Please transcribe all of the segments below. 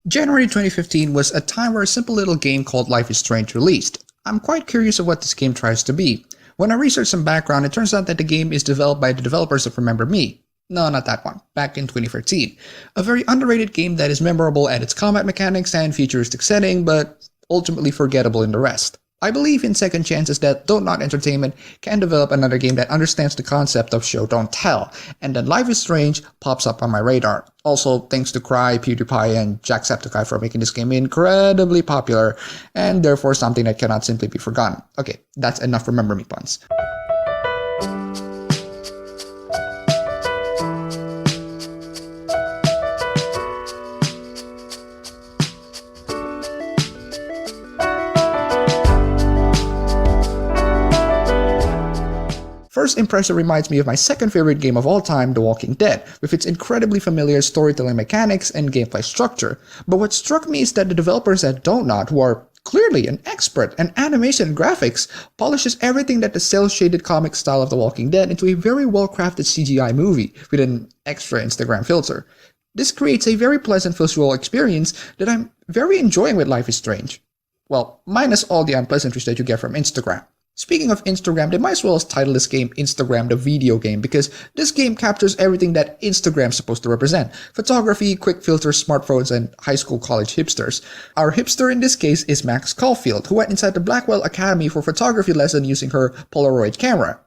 January 2015 was a time where a simple little game called Life is Strange released. I'm quite curious of what this game tries to be. When I researched some background, it turns out that the game is developed by the developers of Remember Me. No, not that one. Back in 2013. A very underrated game that is memorable at its combat mechanics and futuristic setting, but ultimately forgettable in the rest. I believe in second chances that Don't Not Entertainment can develop another game that understands the concept of show don't tell, and then Life is Strange pops up on my radar. Also, thanks to Cry, PewDiePie, and Jacksepticeye for making this game incredibly popular, and therefore something that cannot simply be forgotten. Okay, that's enough Remember Me puns. First impression reminds me of my second favorite game of all time, The Walking Dead, with its incredibly familiar storytelling mechanics and gameplay structure. But what struck me is that the developers at Don't Not, who are clearly an expert in animation and graphics, polishes everything that the cel-shaded comic style of The Walking Dead into a very well-crafted CGI movie with an extra Instagram filter. This creates a very pleasant visual experience that I'm very enjoying with Life is Strange. Well, minus all the unpleasantries that you get from Instagram. Speaking of Instagram, they might as well title this game Instagram the Video Game, because this game captures everything that Instagram's supposed to represent. Photography, quick filters, smartphones, and high school college hipsters. Our hipster in this case is Max Caulfield, who went inside the Blackwell Academy for photography lesson using her Polaroid camera,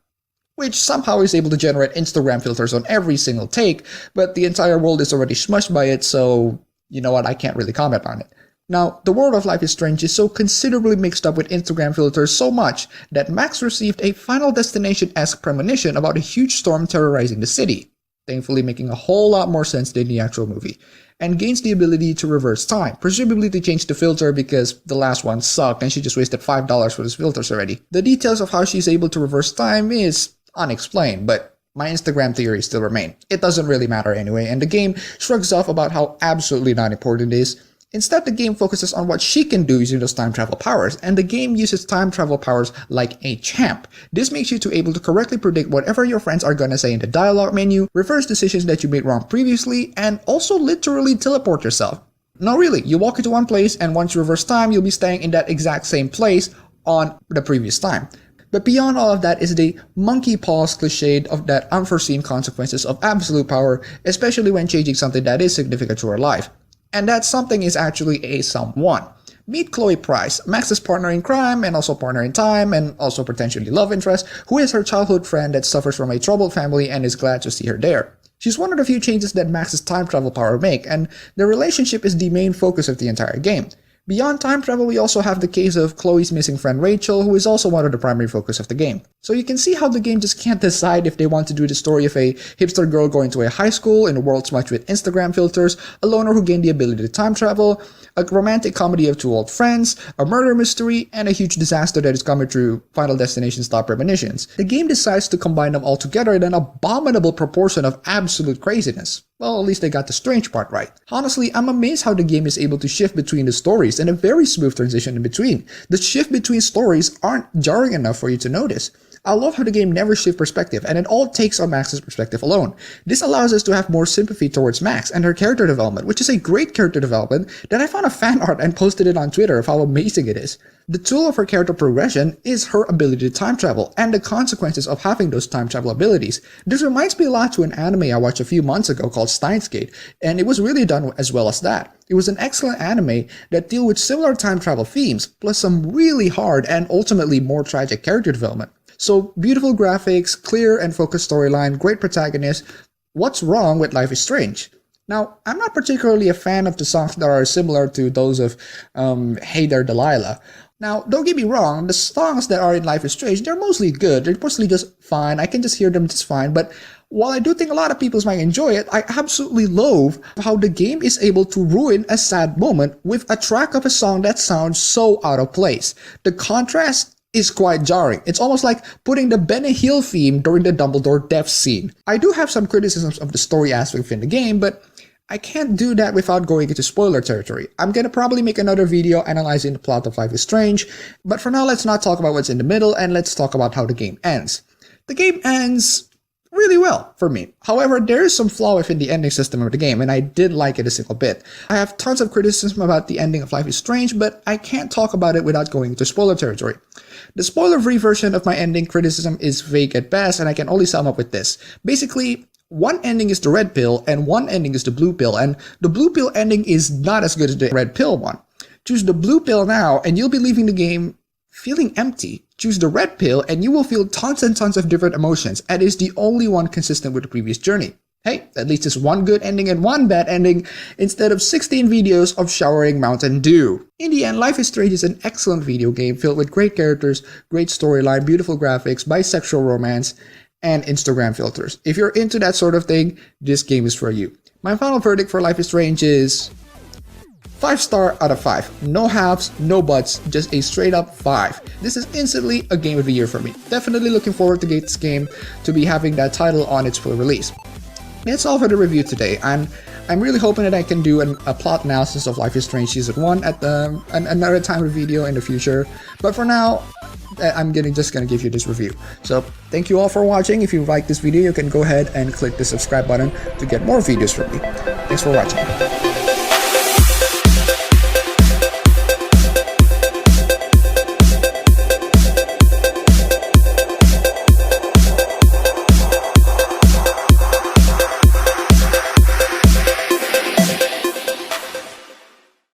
which somehow is able to generate Instagram filters on every single take, but the entire world is already smushed by it, so you know what, I can't really comment on it. Now, the world of Life is Strange is so considerably mixed up with Instagram filters so much that Max received a Final Destination-esque premonition about a huge storm terrorizing the city, thankfully making a whole lot more sense than the actual movie, and gains the ability to reverse time, presumably to change the filter because the last one sucked and she just wasted $5 for those filters already. The details of how she's able to reverse time is unexplained, but my Instagram theories still remain. It doesn't really matter anyway, and the game shrugs off about how absolutely not important it is. Instead, the game focuses on what she can do using those time travel powers, and the game uses time travel powers like a champ. This makes you able to correctly predict whatever your friends are gonna say in the dialogue menu, reverse decisions that you made wrong previously, and also literally teleport yourself. No, really, you walk into one place, and once you reverse time, you'll be staying in that exact same place on the previous time. But beyond all of that is the monkey paws cliched of that unforeseen consequences of absolute power, especially when changing something that is significant to our life. And that something is actually a someone. Meet Chloe Price, Max's partner in crime and also partner in time and also potentially love interest, who is her childhood friend that suffers from a troubled family and is glad to see her there. She's one of the few changes that Max's time travel power make, and their relationship is the main focus of the entire game. Beyond time travel, we also have the case of Chloe's missing friend Rachel, who is also one of the primary focus of the game. So you can see how the game just can't decide if they want to do the story of a hipster girl going to a high school in a world smudged with Instagram filters, a loner who gained the ability to time travel, a romantic comedy of two old friends, a murder mystery, and a huge disaster that is coming through Final Destination-style premonitions. The game decides to combine them all together in an abominable proportion of absolute craziness. Well, at least they got the strange part right. Honestly, I'm amazed how the game is able to shift between the stories and a very smooth transition in between. The shift between stories aren't jarring enough for you to notice. I love how the game never shifts perspective, and it all takes on Max's perspective alone. This allows us to have more sympathy towards Max and her character development, which is a great character development that I found a fan art and posted it on Twitter of how amazing it is. The tool of her character progression is her ability to time travel, and the consequences of having those time travel abilities. This reminds me a lot to an anime I watched a few months ago called Steins, and it was really done as well as that. It was an excellent anime that deal with similar time travel themes, plus some really hard and ultimately more tragic character development. So, beautiful graphics, clear and focused storyline, great protagonist. What's wrong with Life is Strange? Now, I'm not particularly a fan of the songs that are similar to those of Hey There Delilah. Now, don't get me wrong, the songs that are in Life is Strange, they're mostly good, they're mostly just fine, I can just hear them just fine, but while I do think a lot of people might enjoy it, I absolutely loathe how the game is able to ruin a sad moment with a track of a song that sounds so out of place. The contrast is quite jarring. It's almost like putting the Benny Hill theme during the Dumbledore death scene. I do have some criticisms of the story aspect within the game, but I can't do that without going into spoiler territory. I'm gonna probably make another video analyzing the plot of Life is Strange, but for now let's not talk about what's in the middle and let's talk about how the game ends. The game ends really well for me. However, there is some flaw within the ending system of the game, and I did like it a single bit. I have tons of criticism about the ending of Life is Strange, but I can't talk about it without going into spoiler territory. The spoiler-free version of my ending criticism is vague at best, and I can only sum up with this. Basically, one ending is the red pill, and one ending is the blue pill, and the blue pill ending is not as good as the red pill one. Choose the blue pill now, and you'll be leaving the game feeling empty. Choose the red pill, and you will feel tons and tons of different emotions, and is the only one consistent with the previous journey. Hey, at least it's one good ending and one bad ending, instead of 16 videos of showering Mountain Dew. In the end, Life is Strange is an excellent video game filled with great characters, great storyline, beautiful graphics, bisexual romance, and Instagram filters. If you're into that sort of thing, this game is for you. My final verdict for Life is Strange is 5 star out of 5. No halves, no buts, just a straight up 5. This is instantly a game of the year for me. Definitely looking forward to get this game to be having that title on its full release. That's all for the review today. I'm really hoping that I can do a plot analysis of Life is Strange Season 1 at another time of video in the future. But for now, I'm just gonna give you this review. So thank you all for watching. If you like this video, you can go ahead and click the subscribe button to get more videos from me. Thanks for watching.